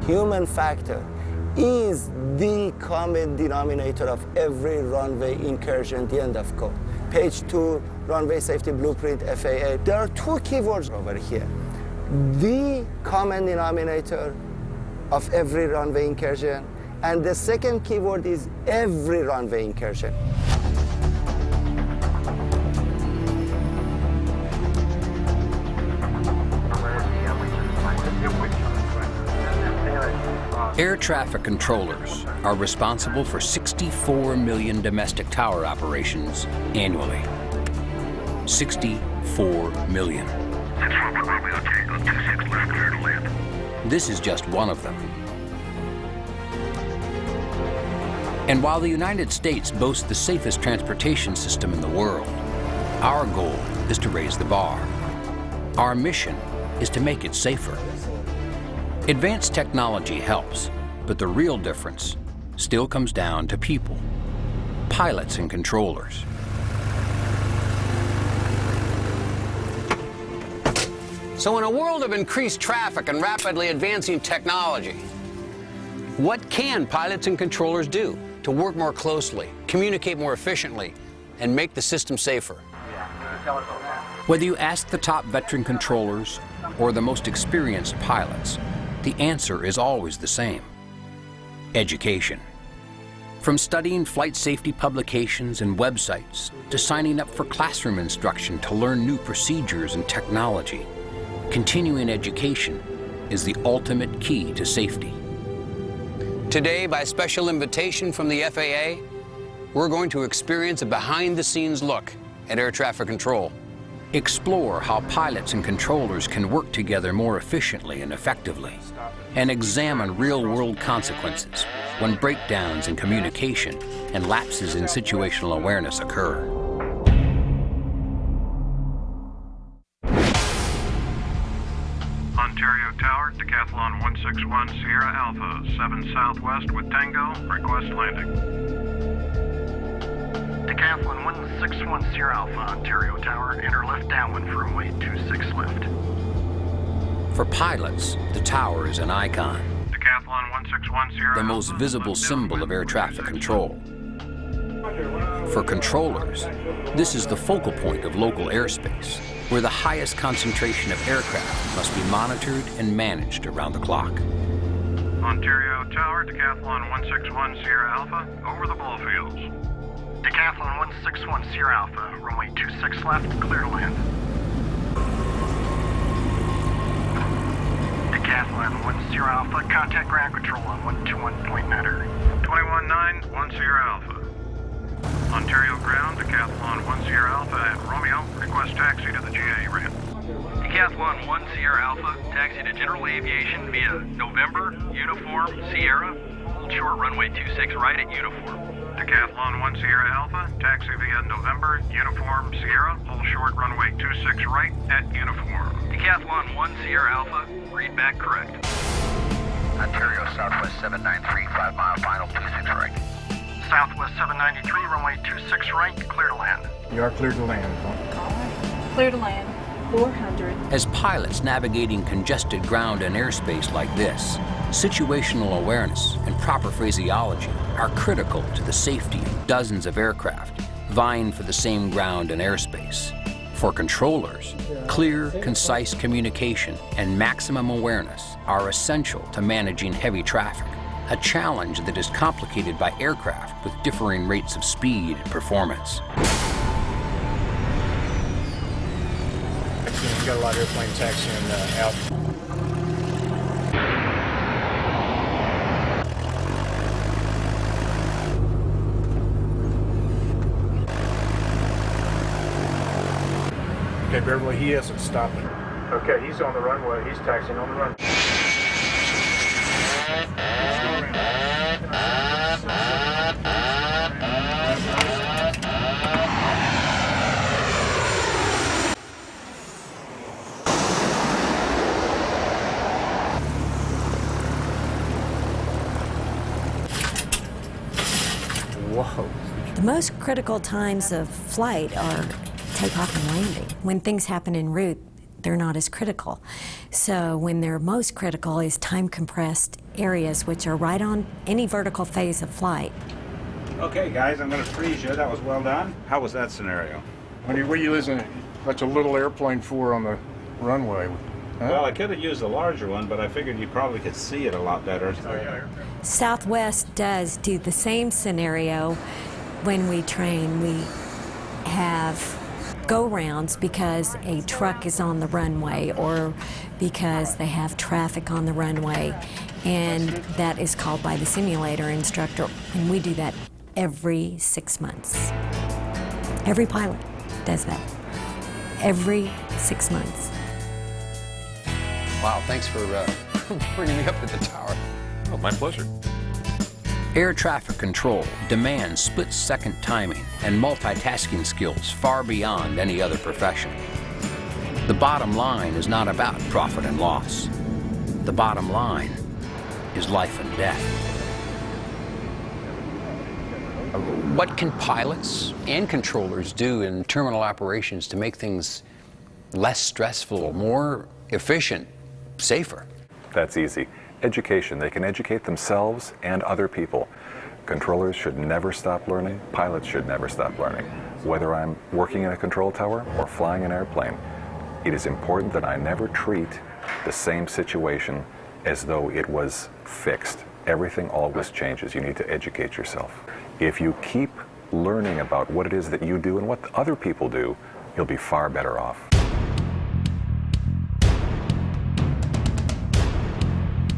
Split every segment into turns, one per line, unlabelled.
human factor is the common denominator of every runway incursion, the end of quote. Page 2, Runway Safety Blueprint, FAA. There are two keywords over here. The common denominator of every runway incursion, and the second keyword is every runway incursion.
Air traffic controllers are responsible for 64 million domestic tower operations annually. 64 million. This is just one of them. And while the United States boasts the safest transportation system in the world, our goal is to raise the bar. Our mission is to make it safer. Advanced technology helps, but the real difference still comes down to people, pilots and controllers.
So in a world of increased traffic and rapidly advancing technology, what can pilots and controllers do to work more closely, communicate more efficiently, and make the system safer?
Whether you ask the top veteran controllers or the most experienced pilots, the answer is always the same: education. From studying flight safety publications and websites to signing up for classroom instruction to learn new procedures and technology, continuing education is the ultimate key to safety.
Today, by special invitation from the FAA, we're going to experience a behind-the-scenes look at air traffic control.
Explore how pilots and controllers can work together more efficiently and effectively, and examine real-world consequences when breakdowns in communication and lapses in situational awareness occur.
Ontario Tower, Decathlon 161 Sierra Alpha, 7 Southwest with Tango, request landing.
Decathlon 161 Sierra Alpha, Ontario Tower, enter left downwind for runway 26 left.
For pilots, the tower is an icon,
Decathlon 161 Sierra
the most
Alpha,
visible
left
symbol of
downwind
air traffic
26
control. For controllers, this is the focal point of local airspace, where the highest concentration of aircraft must be monitored and managed around the clock.
Ontario Tower, Decathlon 161 Sierra Alpha, over the ball fields.
Decathlon 161 Sierra Alpha, runway 26 left, clear to land. Decathlon 1 Sierra Alpha, contact ground control on 121.9.
219 1 Sierra Alpha. Ontario ground, Decathlon 1 Sierra Alpha at Romeo, request taxi to the GA ramp.
Decathlon 1 Sierra Alpha, taxi to General Aviation via November, Uniform, Sierra, hold short runway 26 right at Uniform.
Decathlon 1 Sierra Alpha, taxi via November, Uniform, Sierra, hold short runway 26 right at Uniform.
Decathlon 1 Sierra Alpha, read back correct.
Ontario Southwest 793, 5 mile final, 26 right.
Southwest 793, runway 26 right, clear to land.
You are cleared to land.
Clear to land, 400.
As pilots navigating congested ground and airspace like this, situational awareness and proper phraseology are critical to the safety of dozens of aircraft vying for the same ground and airspace. For controllers, clear, concise communication and maximum awareness are essential to managing heavy traffic, a challenge that is complicated by aircraft with differing rates of speed and performance.
We've got a lot of airplane taxiing out. Okay, Beverly, he isn't stopping. Okay, he's on the runway. He's taxiing on the runway. Whoa.
The most critical times of flight are takeoff and landing. When things happen en route, they're not as critical. So when they're most critical is time compressed areas which are right on any vertical phase of flight.
Okay, guys, I'm going to freeze you. That was well done. How was that scenario?
What are you using such a little airplane for on the runway? Huh?
Well, I could have used a larger one, but I figured you probably could see it a lot better.
Southwest does do the same scenario when we train. We have go-rounds because a truck is on the runway or because they have traffic on the runway, and that is called by the simulator instructor, and we do that every 6 months. Every pilot does that. Every 6 months.
Wow, thanks for bringing me up to the tower.
Oh, my pleasure.
Air traffic control demands split-second timing and multitasking skills far beyond any other profession. The bottom line is not about profit and loss. The bottom line is life and death. What can pilots and controllers do in terminal operations to make things less stressful, more efficient, safer?
That's easy. Education. They can educate themselves and other people. Controllers should never stop learning. Pilots should never stop learning. Whether I'm working in a control tower or flying an airplane, it is important that I never treat the same situation as though it was fixed. Everything always changes. You need to educate yourself. If you keep learning about what it is that you do and what other people do, you'll be far better off.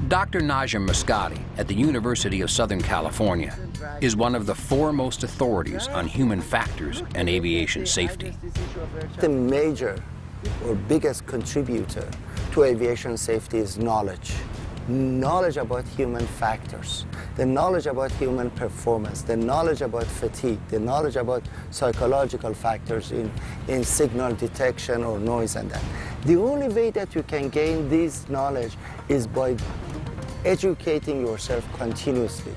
Dr. Najim Muscati at the University of Southern California is one of the foremost authorities on human factors and aviation safety.
The major or biggest contributor to aviation safety is knowledge. Knowledge about human factors, the knowledge about human performance, the knowledge about fatigue, the knowledge about psychological factors in signal detection or noise and that. The only way that you can gain this knowledge is by educating yourself continuously.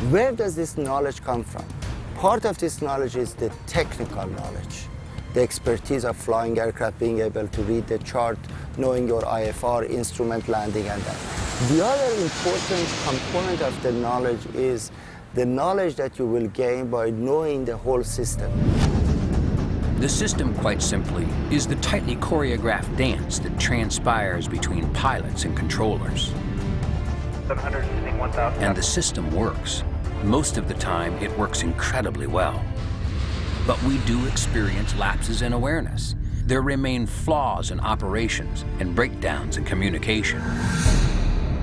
Where does this knowledge come from? Part of this knowledge is the technical knowledge, the expertise of flying aircraft, being able to read the chart, knowing your IFR, instrument landing, and that. The other important component of the knowledge is the knowledge that you will gain by knowing the whole system.
The system, quite simply, is the tightly choreographed dance that transpires between pilots and controllers. And the system works. Most of the time, it works incredibly well. But we do experience lapses in awareness. There remain flaws in operations and breakdowns in communication.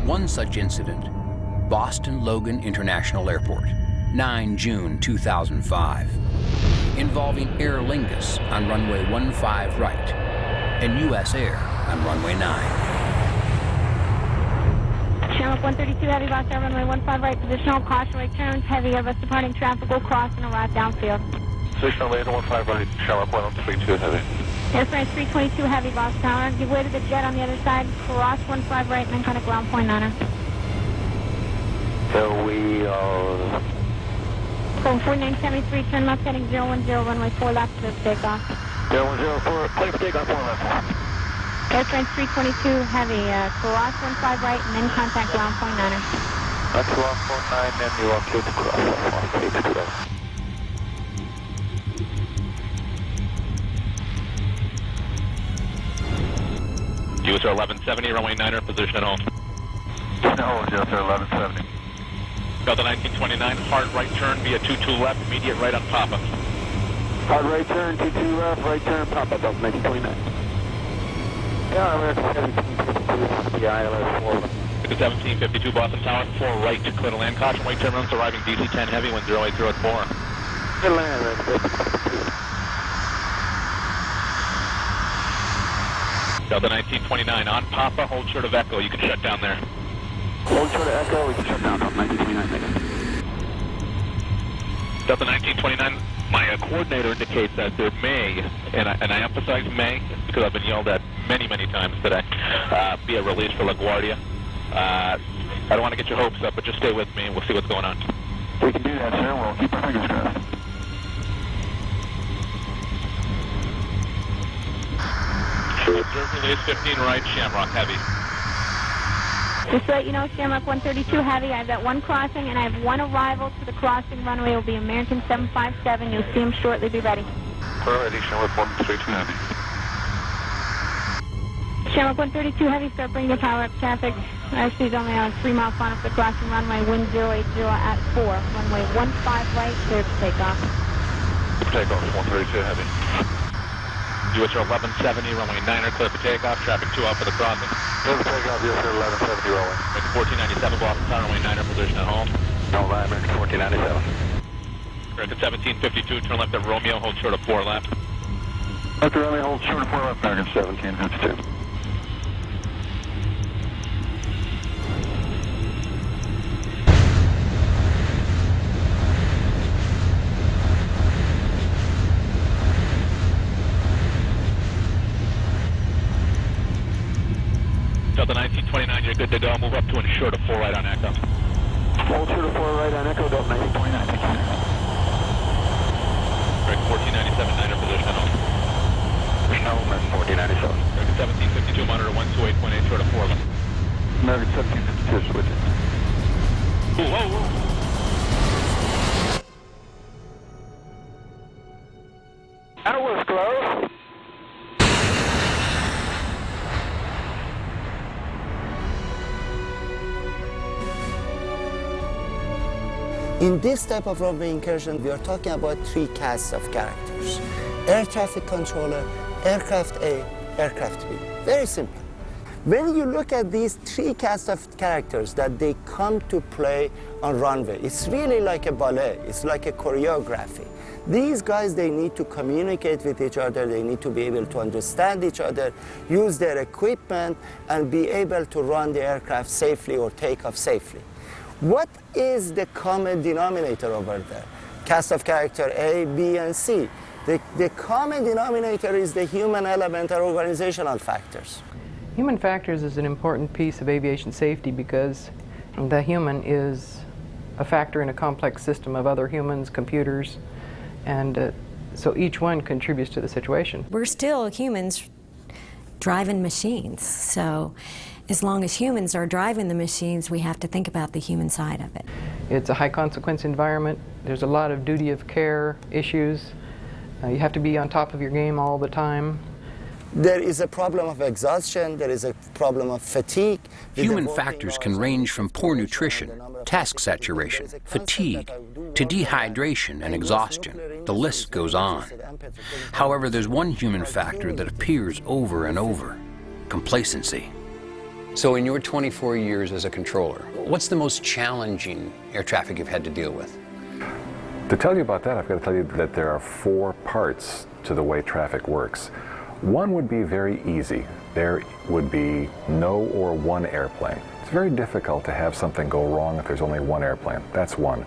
One such incident, Boston Logan International Airport, 9 June 2005, involving Aer Lingus on runway 15 right and US Air on runway 9.
Channel 132 Heavy, Boss Air, runway 15 right, positional, caution, right turns, heavy, Airbus departing traffic will cross and arrive downfield.
6 runway 15 right, Channel 132 Heavy.
Air France 322 Heavy, Boss Tower, give way to the jet on the other side, cross 15 right, and then kind of ground point on her.
So we are...
From 4973, turn left heading 010, runway 4 left, clear for takeoff.
010, clear for takeoff, 4 left.
Air France 322 Heavy, cross 15 right, and then contact ground point on her.
That's 149, and you are clear to cross. Okay, to that.
USA 1170, runway 9er, position at home.
No, USA 1170.
Delta 1929, hard right turn via 22 left, immediate right on Papa.
Hard right turn, 22 left, right turn, Papa, Delta 1929. Yeah, American 1752, the ILS 4 left.
1752, Boston Tower, 4 right, clear to land, caution, right turn runs arriving DC-10 heavy, wind 080 at 4.
Clear to land, right, 1752.
Delta 1929, on Papa, hold short of Echo, you can shut down there.
Hold short of Echo, we can shut down, Delta 1929,
Delta 1929, my coordinator indicates that there may, and I emphasize may, because I've been yelled at many times today, be a release for LaGuardia. I don't want to get your hopes up, but just stay with me and we'll see what's going on.
We can do that, sir. We'll keep our fingers crossed.
Observe release 15 right, Shamrock heavy.
Just to let you know, Shamrock 132 Heavy, I've got one crossing and I have one arrival to the crossing runway. It will be American 757. You'll see him shortly. Be ready.
Alrighty, Shamrock 132 Heavy.
Shamrock 132 Heavy, start bringing the power up traffic. Actually, it's only on 3 mile final for the crossing runway, wind 080 at 4. Runway 15 right, clear for takeoff.
Takeoff, 132 Heavy. US 1170, runway 9er, clear for takeoff. Traffic 2 out for the crossing.
Clear for takeoff, US 1170, rolling.
American 1497, Boston Tower, runway 9er, position at home.
No, American 1497.
American 1752, turn left at Romeo, hold short of 4 left.
Dr. Romeo, hold short of 4 left, American 1752.
Delta 1929, you're good to go. Move up to and short of 4 right on Echo.
Hold short of 4 right on Echo, Delta 1929, thank you.
American 1497, 9er, position at home.
No, American 1497.
American 1752, monitor 128.8, short of 4 left.
American 1752, switching.
Whoa, whoa.
That was close.
In this type of runway incursion, we are talking about 3 casts of characters: air traffic controller, aircraft A, aircraft B. Very simple. When you look at these 3 casts of characters that they come to play on runway, it's really like a ballet, it's like a choreography. These guys, they need to communicate with each other, they need to be able to understand each other, use their equipment, and be able to run the aircraft safely or take off safely. What is the common denominator over there? Cast of character A, B, and C. The common denominator is the human element or organizational factors.
Human factors is an important piece of aviation safety because the human is a factor in a complex system of other humans, computers, and so each one contributes to the situation.
We're still humans driving machines, so as long as humans are driving the machines, we have to think about the human side of it.
It's a high consequence environment. There's a lot of duty of care issues. You have to be on top of your game all the time.
There is a problem of exhaustion, there is a problem of fatigue.
Human factors can range from poor nutrition, task saturation, fatigue, to dehydration and exhaustion. The list goes on. However, there's one human factor that appears over and over: complacency.
So in your 24 years as a controller, what's the most challenging air traffic you've had to deal with?
To tell you about that, I've got to tell you that there are 4 parts to the way traffic works. One would be very easy. There would be no or one airplane. It's very difficult to have something go wrong if there's only one airplane. That's one.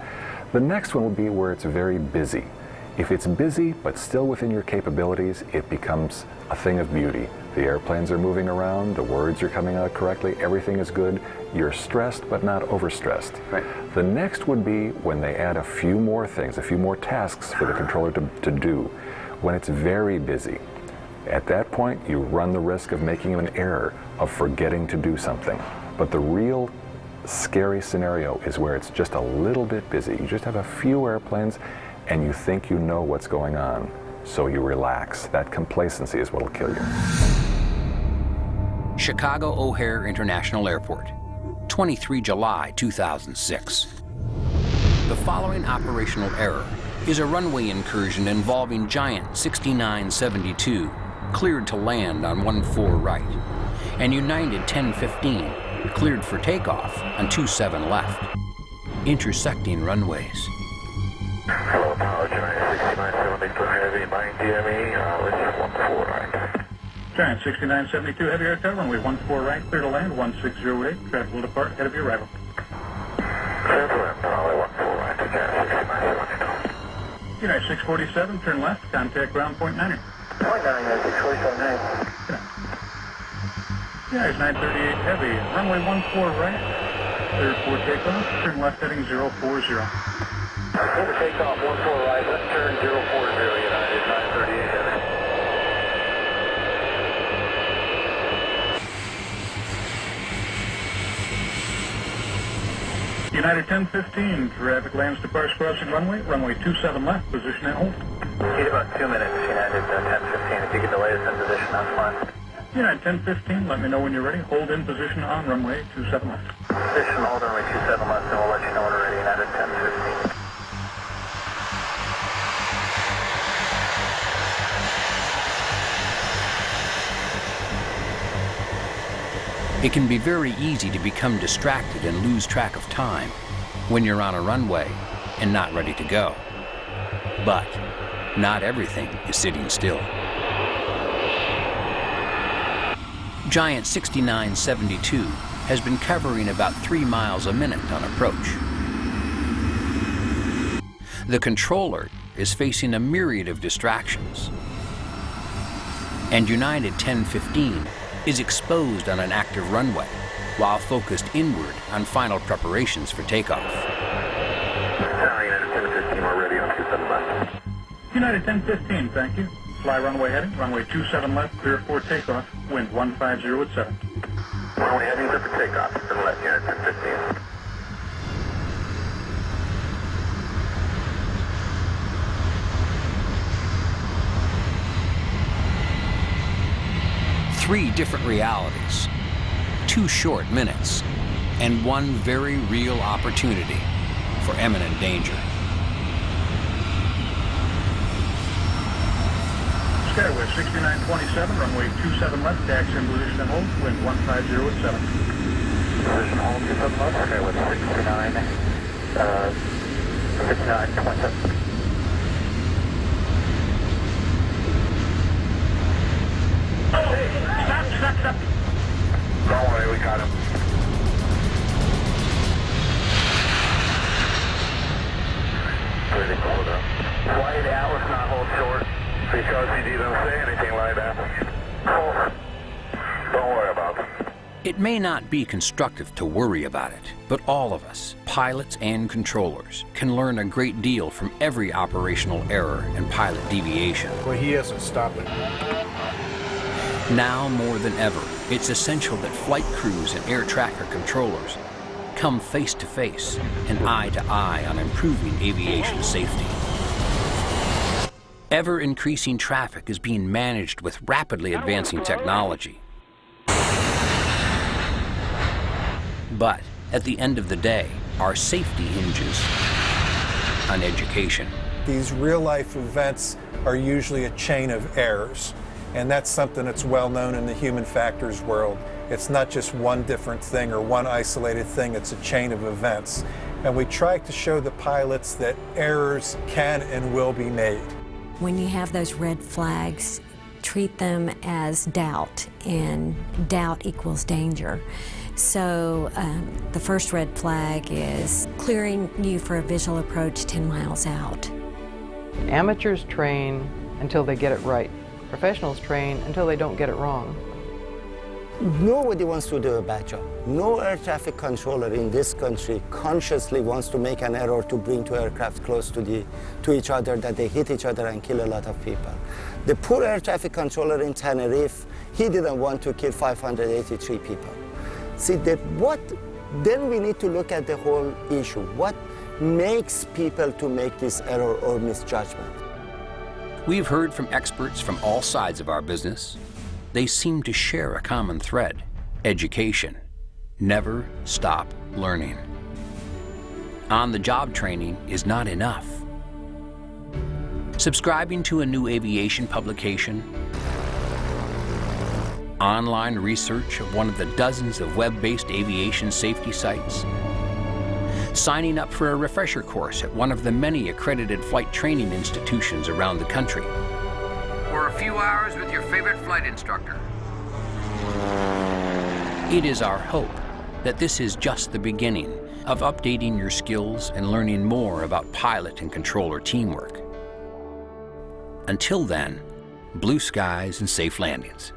The next one would be where it's very busy. If it's busy but still within your capabilities, it becomes a thing of beauty. The airplanes are moving around, the words are coming out correctly, everything is good. You're stressed but not overstressed.
Right.
The next would be when they add a few more things, a few more tasks for the controller to do. When it's very busy. At that point, you run the risk of making an error, of forgetting to do something. But the real scary scenario is where it's just a little bit busy. You just have a few airplanes and you think you know what's going on. So you relax. That complacency is what'll kill you.
Chicago O'Hare International Airport, 23 July 2006. The following operational error is a runway incursion involving Giant 6972, cleared to land on 14 right, and United 1015, cleared for takeoff on 27 left, intersecting runways.
Hello, Tower, Giant 6972 Heavy, mind DME, let's 14 right.
Giant 6972 Heavy Air Tower, runway 14 right, clear to land, 1608, traffic will depart ahead of your arrival.
Clear to land, runway 14 right, Giant 6972.
United 647, turn left, contact ground point 9er.
Point 9, United 647,
United 938 Heavy, runway 14 right, clear for takeoff, turn left heading 040.
Clear for takeoff, 14 right, left turn 040, United 938 Heavy.
United 1015, traffic lands departs crossing runway 27 left, position and hold.
Need about 2 minutes, United 1015. If you get the latest in position, that's fine.
United 1015, let me know when you're ready. Hold in position on runway 27 left.
Position hold runway 27 left, and we'll let you know when we're ready, United 1015.
It can be very easy to become distracted and lose track of time when you're on a runway and not ready to go. But not everything is sitting still. Giant 6972 has been covering about 3 miles a minute on approach. The controller is facing a myriad of distractions. And United 1015 is exposed on an active runway while focused inward on final preparations for takeoff.
United 1015, we're ready on 27 left.
United 1015, thank you. Fly runway heading, runway 27 left, clear for takeoff, wind 150 at 7.
Runway heading clear for takeoff, and left, United 1015.
Three different realities, 2 short minutes, and one very real opportunity for imminent danger.
Skyway 6927, runway 27 left, taxi in position and hold, wind 150 at 7.
Position hold 27 left, Skyway 6927.
Stop.
Don't worry, we got him. Pretty cool, though. Why the Atlas not hold short? Because he didn't say anything like that. Oh, don't worry about it.
It may not be constructive to worry about it, but all of us, pilots and controllers, can learn a great deal from every operational error and pilot deviation.
Well, he hasn't stopped it.
Now more than ever, it's essential that flight crews and air traffic controllers come face to face and eye to eye on improving aviation safety. Ever-increasing traffic is being managed with rapidly advancing technology. But at the end of the day, our safety hinges on education.
These real-life events are usually a chain of errors. And that's something that's well known in the human factors world. It's not just one different thing or one isolated thing, it's a chain of events. And we try to show the pilots that errors can and will be made.
When you have those red flags, treat them as doubt, and doubt equals danger. So the first red flag is clearing you for a visual approach 10 miles out.
Amateurs train until they get it right. Professionals train until they don't get it wrong.
Nobody wants to do a bad job. No air traffic controller in this country consciously wants to make an error to bring two aircraft close to each other, that they hit each other and kill a lot of people. The poor air traffic controller in Tenerife, he didn't want to kill 583 people. See, then we need to look at the whole issue. What makes people to make this error or misjudgment?
We've heard from experts from all sides of our business. They seem to share a common thread: education. Never stop learning. On-the-job training is not enough. Subscribing to a new aviation publication, online research of one of the dozens of web-based aviation safety sites, signing up for a refresher course at one of the many accredited flight training institutions around the country, or a few hours with your favorite flight instructor. It is our hope that this is just the beginning of updating your skills and learning more about pilot and controller teamwork. Until then, blue skies and safe landings.